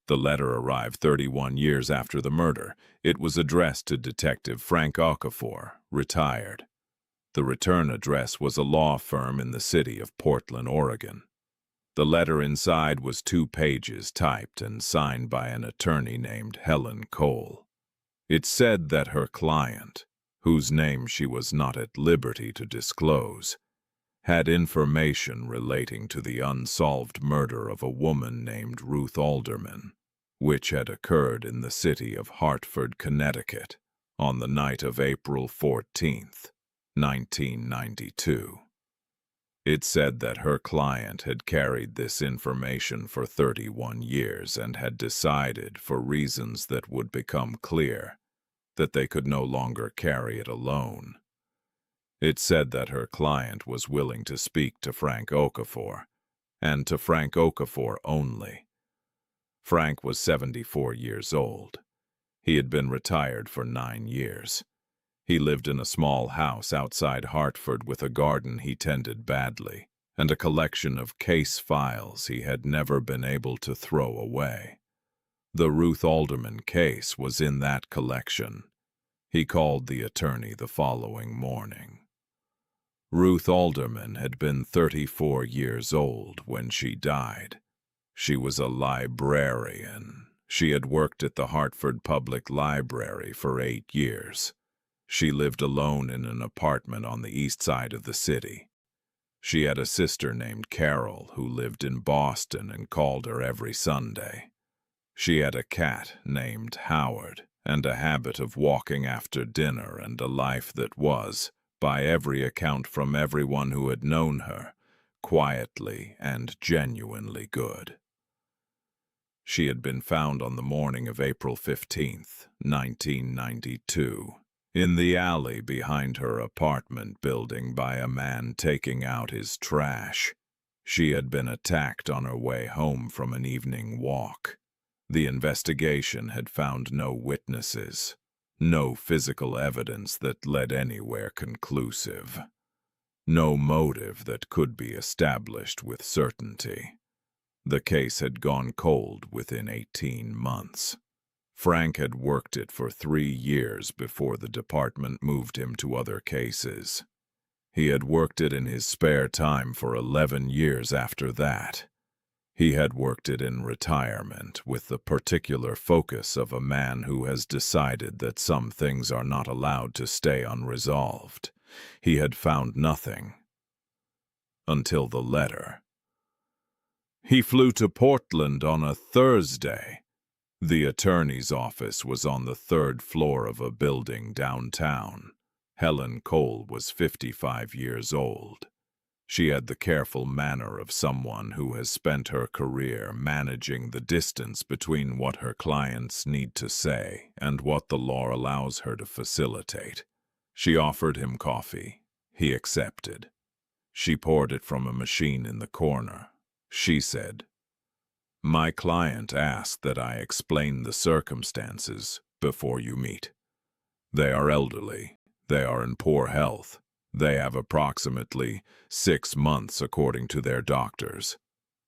The letter arrived 31 years after the murder. It was addressed to Detective Frank Okafor, retired. The return address was a law firm in the city of Portland, Oregon. The letter inside was 2 pages typed and signed by an attorney named Helen Cole. It said that her client, whose name she was not at liberty to disclose, had information relating to the unsolved murder of a woman named Ruth Alderman, which had occurred in the city of Hartford, Connecticut, on the night of April 14th, 1992. It said that her client had carried this information for 31 years and had decided, for reasons that would become clear, that they could no longer carry it alone. It said that her client was willing to speak to Frank Okafor, and to Frank Okafor only. Frank was 74 years old. He had been retired for 9 years. He lived in a small house outside Hartford with a garden he tended badly, and a collection of case files he had never been able to throw away. The Ruth Alderman case was in that collection. He called the attorney the following morning. Ruth Alderman had been 34 years old when she died. She was a librarian. She had worked at the Hartford Public Library for 8 years. She lived alone in an apartment on the east side of the city. She had a sister named Carol who lived in Boston and called her every Sunday. She had a cat named Howard and a habit of walking after dinner and a life that was, by every account from everyone who had known her, quietly and genuinely good. She had been found on the morning of April 15th, 1992. In the alley behind her apartment building by a man taking out his trash. She had been attacked on her way home from an evening walk. The investigation had found no witnesses, no physical evidence that led anywhere conclusive, no motive that could be established with certainty. The case had gone cold within 18 months. Frank had worked it for 3 years before the department moved him to other cases. He had worked it in his spare time for 11 years after that. He had worked it in retirement with the particular focus of a man who has decided that some things are not allowed to stay unresolved. He had found nothing. Until the letter. He flew to Portland on a Thursday. The attorney's office was on the 3rd floor of a building downtown. Helen Cole was 55 years old. She had the careful manner of someone who has spent her career managing the distance between what her clients need to say and what the law allows her to facilitate. She offered him coffee. He accepted. She poured it from a machine in the corner. She said, "My client asked that I explain the circumstances before you meet. They are elderly. They are in poor health. They have approximately 6 months according to their doctors."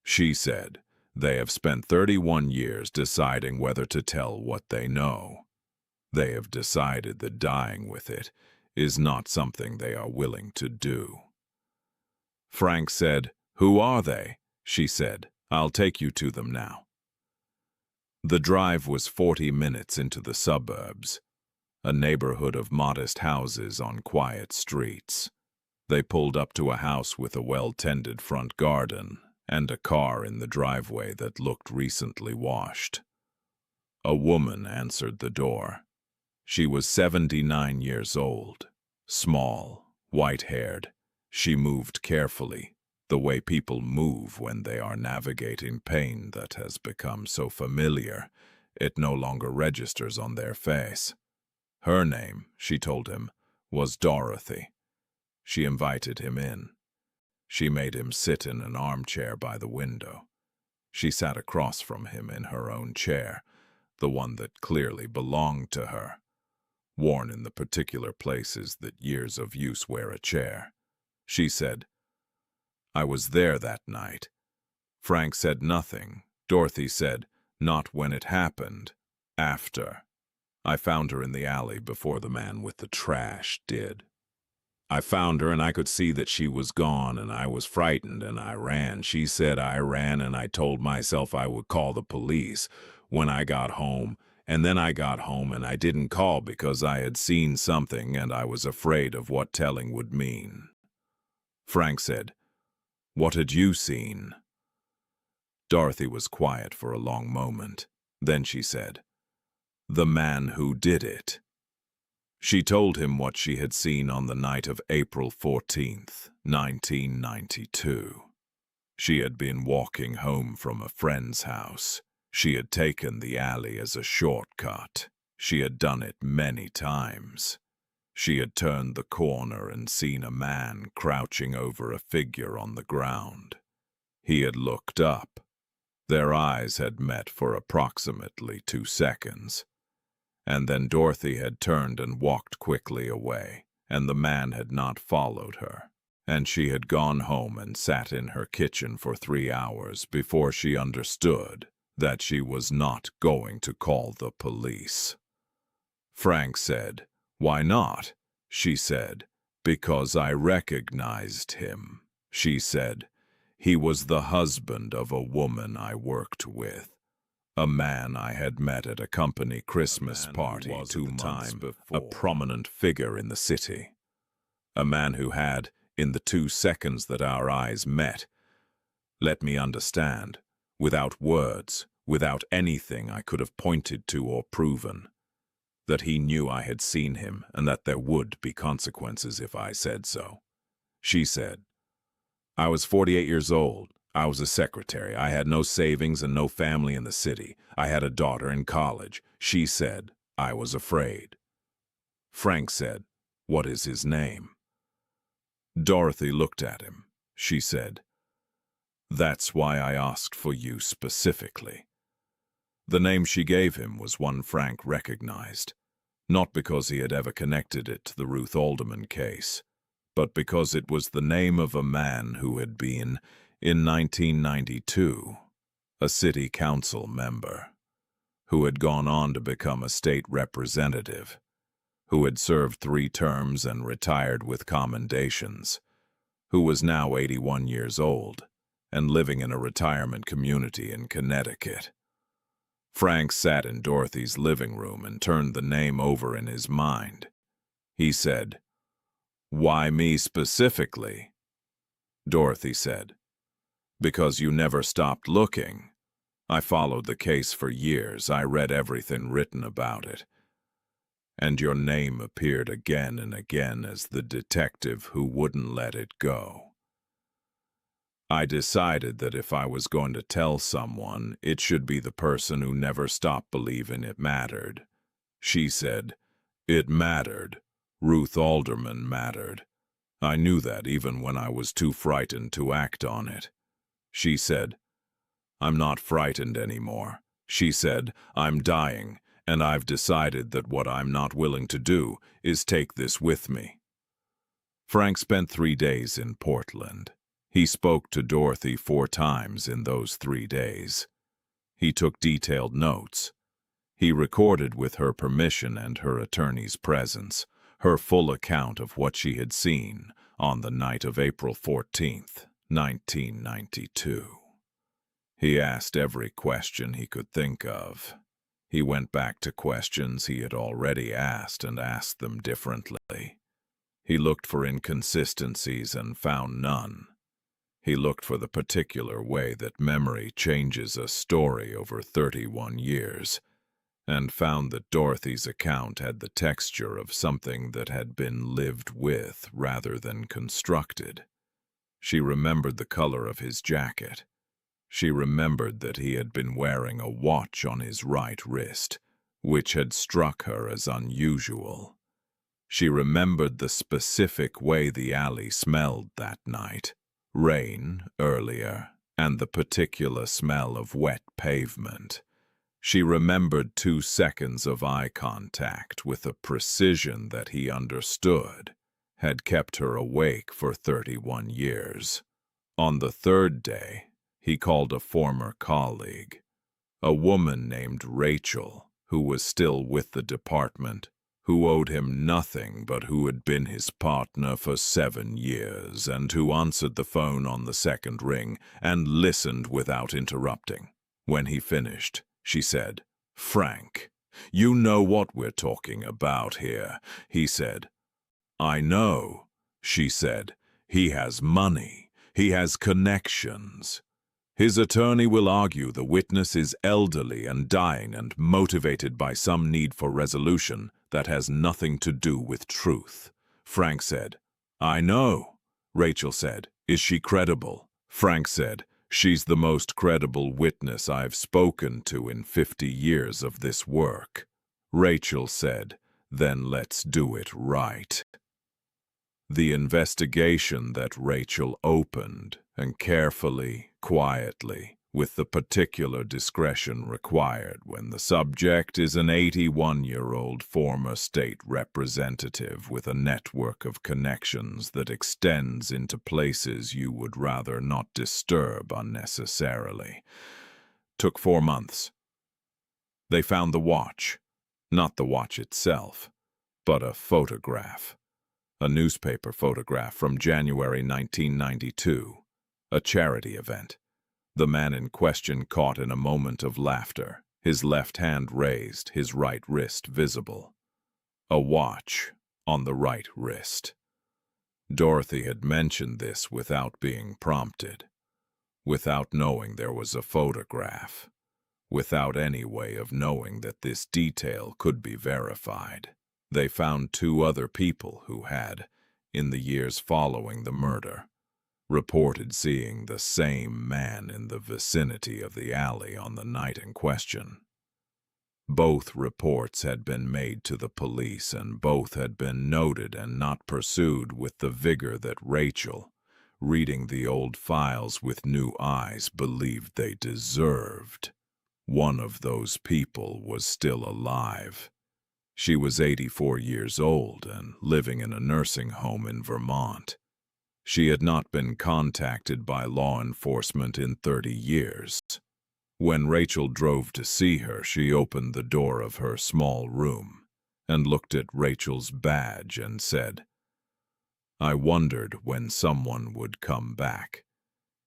She said, "They have spent 31 years deciding whether to tell what they know. They have decided that dying with it is not something they are willing to do." Frank said, "Who are they?" She said, "I'll take you to them now." The drive was 40 minutes into the suburbs, a neighborhood of modest houses on quiet streets. They pulled up to a house with a well-tended front garden and a car in the driveway that looked recently washed. A woman answered the door. She was 79 years old, small, white-haired. She moved carefully, the way people move when they are navigating pain that has become so familiar it no longer registers on their face. Her name, she told him, was Dorothy. She invited him in. She made him sit in an armchair by the window. She sat across from him in her own chair, the one that clearly belonged to her, worn in the particular places that years of use wear a chair. She said, "I was there that night." Frank said nothing. Dorothy said, Not when it happened. After. I found her in the alley before the man with the trash did. I found her and I could see that she was gone, and I was frightened and I ran. She said I ran, and I told myself I would call the police when I got home. And then I got home and I didn't call because I had seen something and I was afraid of what telling would mean. Frank said, "What had you seen?" Dorothy was quiet for a long moment. Then she said, "The man who did it." She told him what she had seen on the night of April 14th, 1992. She had been walking home from a friend's house. She had taken the alley as a shortcut. She had done it many times. She had turned the corner and seen a man crouching over a figure on the ground. He had looked up. Their eyes had met for approximately 2 seconds. And then Dorothy had turned and walked quickly away, and the man had not followed her. And she had gone home and sat in her kitchen for 3 hours before she understood that she was not going to call the police. Frank said, "Why not?" She said, "Because I recognized him." She said, "He was the husband of a woman I worked with. A man I had met at a company Christmas party 2 months before. A prominent figure in the city. A man who had, in the 2 seconds that our eyes met, let me understand, without words, without anything I could have pointed to or proven, that he knew I had seen him and that there would be consequences if I said so." She said, "I was 48 years old. I was a secretary. I had no savings and no family in the city. I had a daughter in college." She said, "I was afraid." Frank said, "What is his name?" Dorothy looked at him. She said, "That's why I asked for you specifically." The name she gave him was one Frank recognized, not because he had ever connected it to the Ruth Alderman case, but because it was the name of a man who had been, in 1992, a city council member, who had gone on to become a state representative, who had served 3 terms and retired with commendations, who was now 81 years old and living in a retirement community in Connecticut. Frank sat in Dorothy's living room and turned the name over in his mind. He said, "Why me specifically?" Dorothy said, "Because you never stopped looking. I followed the case for years. I read everything written about it. And your name appeared again and again as the detective who wouldn't let it go. I decided that if I was going to tell someone, it should be the person who never stopped believing it mattered." She said, "It mattered. Ruth Alderman mattered. I knew that even when I was too frightened to act on it." She said, "I'm not frightened anymore." She said, "I'm dying, and I've decided that what I'm not willing to do is take this with me." Frank spent 3 days in Portland. He spoke to Dorothy 4 times in those 3 days. He took detailed notes. He recorded with her permission and her attorney's presence her full account of what she had seen on the night of April 14th, 1992. He asked every question he could think of. He went back to questions he had already asked and asked them differently. He looked for inconsistencies and found none. He looked for the particular way that memory changes a story over 31 years, and found that Dorothy's account had the texture of something that had been lived with rather than constructed. She remembered the color of his jacket. She remembered that he had been wearing a watch on his right wrist, which had struck her as unusual. She remembered the specific way the alley smelled that night. Rain, earlier, and the particular smell of wet pavement. She remembered 2 seconds of eye contact with a precision that he understood had kept her awake for 31 years. On the 3rd day, he called a former colleague. A woman named Rachel, who was still with the department, who owed him nothing but who had been his partner for 7 years and who answered the phone on the second ring and listened without interrupting. When he finished, she said, "Frank, you know what we're talking about here," he said. "I know," she said. "He has money. He has connections." His attorney will argue the witness is elderly and dying and motivated by some need for resolution that has nothing to do with truth. Frank said, "I know." Rachel said, "Is she credible?" Frank said, "She's the most credible witness I've spoken to in 50 years of this work." Rachel said, "Then let's do it right." The investigation that Rachel opened, and carefully, quietly, with the particular discretion required when the subject is an 81-year-old former state representative with a network of connections that extends into places you would rather not disturb unnecessarily, took 4 months. They found the watch, not the watch itself, but a photograph. A newspaper photograph from January 1992, a charity event. The man in question caught in a moment of laughter, his left hand raised, his right wrist visible. A watch on the right wrist. Dorothy had mentioned this without being prompted, without knowing there was a photograph, without any way of knowing that this detail could be verified. They found 2 other people who had, in the years following the murder, reported seeing the same man in the vicinity of the alley on the night in question. Both reports had been made to the police and both had been noted and not pursued with the vigor that Rachel, reading the old files with new eyes, believed they deserved. One of those people was still alive. She was 84 years old and living in a nursing home in Vermont. She had not been contacted by law enforcement in 30 years. When Rachel drove to see her, she opened the door of her small room and looked at Rachel's badge and said, "I wondered when someone would come back."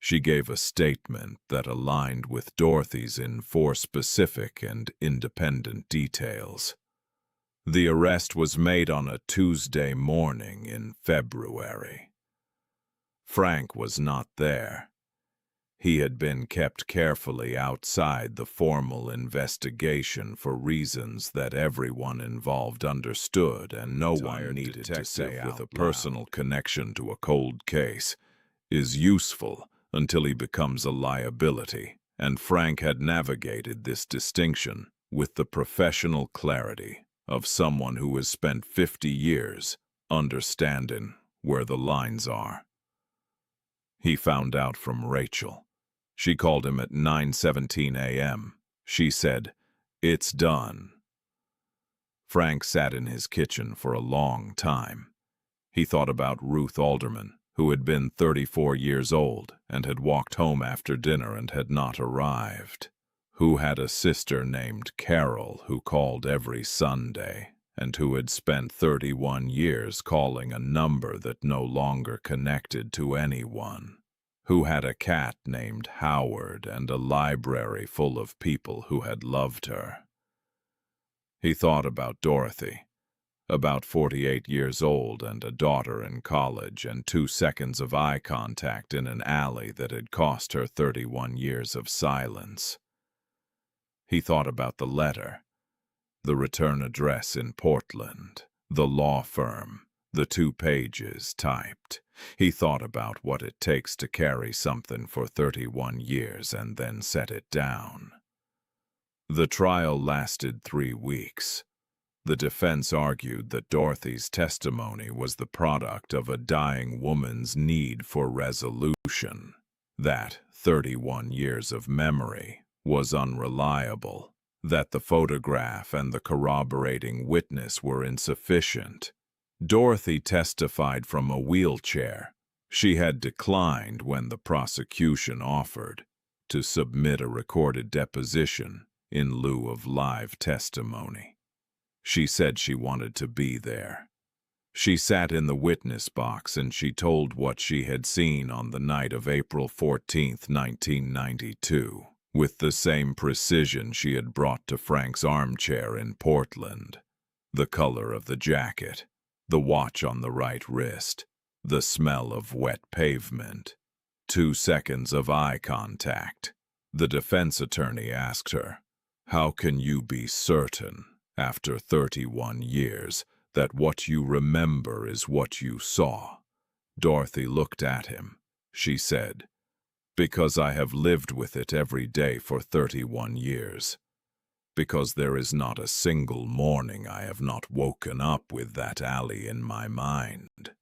She gave a statement that aligned with Dorothy's in 4 specific and independent details. The arrest was made on a Tuesday morning in February. Frank was not there. He had been kept carefully outside the formal investigation for reasons that everyone involved understood, and no one needed to say with a personal connection to a cold case is useful until he becomes a liability, and Frank had navigated this distinction with the professional clarity of someone who has spent 50 years understanding where the lines are. He found out from Rachel. She called him at 9:17 a.m. She said, "It's done." Frank sat in his kitchen for a long time. He thought about Ruth Alderman, who had been 34 years old and had walked home after dinner and had not arrived, who had a sister named Carol who called every Sunday, and who had spent 31 years calling a number that no longer connected to anyone, who had a cat named Howard and a library full of people who had loved her. He thought about Dorothy, about 48 years old and a daughter in college and 2 seconds of eye contact in an alley that had cost her 31 years of silence. He thought about the letter, the return address in Portland, the law firm, the 2 pages typed. He thought about what it takes to carry something for 31 years and then set it down. The trial lasted 3 weeks. The defense argued that Dorothy's testimony was the product of a dying woman's need for resolution, that 31 years of memory was unreliable, that the photograph and the corroborating witness were insufficient. Dorothy testified from a wheelchair. She had declined when the prosecution offered to submit a recorded deposition in lieu of live testimony. She said she wanted to be there. She sat in the witness box and she told what she had seen on the night of April 14th, 1992, with the same precision she had brought to Frank's armchair in Portland. The color of the jacket, the watch on the right wrist, the smell of wet pavement. 2 seconds of eye contact. The defense attorney asked her, "How can you be certain, after 31 years, that what you remember is what you saw?" Dorothy looked at him. She said, "Because I have lived with it every day for 31 years. Because there is not a single morning I have not woken up with that alley in my mind.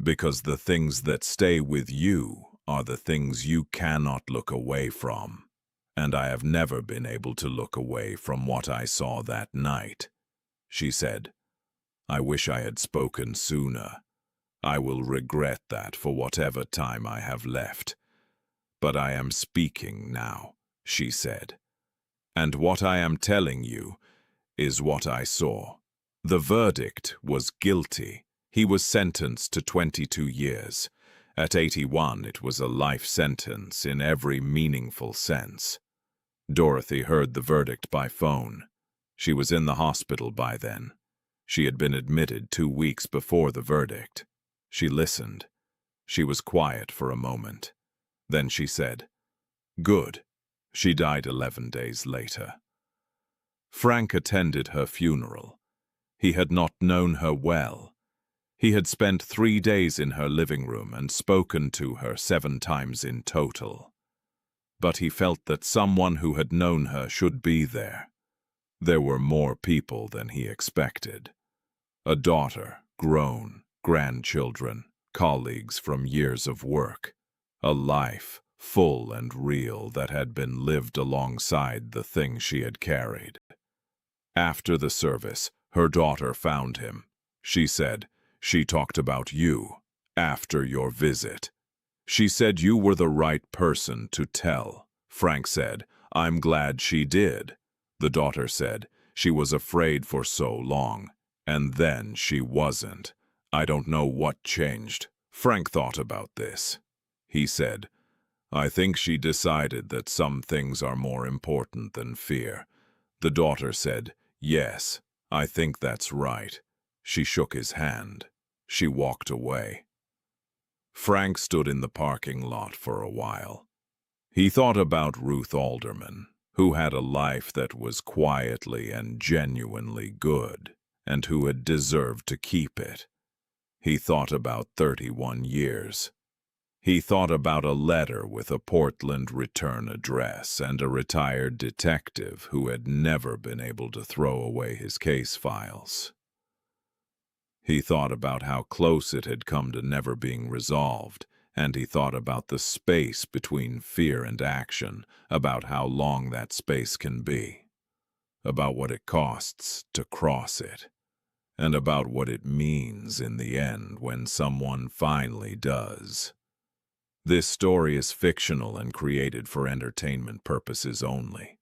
Because the things that stay with you are the things you cannot look away from, and I have never been able to look away from what I saw that night." She said, "I wish I had spoken sooner. I will regret that for whatever time I have left. But I am speaking now," she said. "And what I am telling you is what I saw." The verdict was guilty. He was sentenced to 22 years. At 81, it was a life sentence in every meaningful sense. Dorothy heard the verdict by phone. She was in the hospital by then. She had been admitted 2 weeks before the verdict. She listened. She was quiet for a moment. Then she said, "Good." She died 11 days later. Frank attended her funeral. He had not known her well. He had spent 3 days in her living room and spoken to her 7 times in total. But he felt that someone who had known her should be there. There were more people than he expected. A daughter, grown, grandchildren, colleagues from years of work. A life, full and real, that had been lived alongside the thing she had carried. After the service, her daughter found him. She said, "She talked about you, after your visit. She said you were the right person to tell." Frank said, "I'm glad she did." The daughter said, "She was afraid for so long, and then she wasn't. I don't know what changed." Frank thought about this. He said, "I think she decided that some things are more important than fear." The daughter said, "Yes, I think that's right." She shook his hand. She walked away. Frank stood in the parking lot for a while. He thought about Ruth Alderman, who had a life that was quietly and genuinely good, and who had deserved to keep it. He thought about 31 years. He thought about a letter with a Portland return address and a retired detective who had never been able to throw away his case files. He thought about how close it had come to never being resolved, and he thought about the space between fear and action, about how long that space can be, about what it costs to cross it, and about what it means in the end when someone finally does. This story is fictional and created for entertainment purposes only.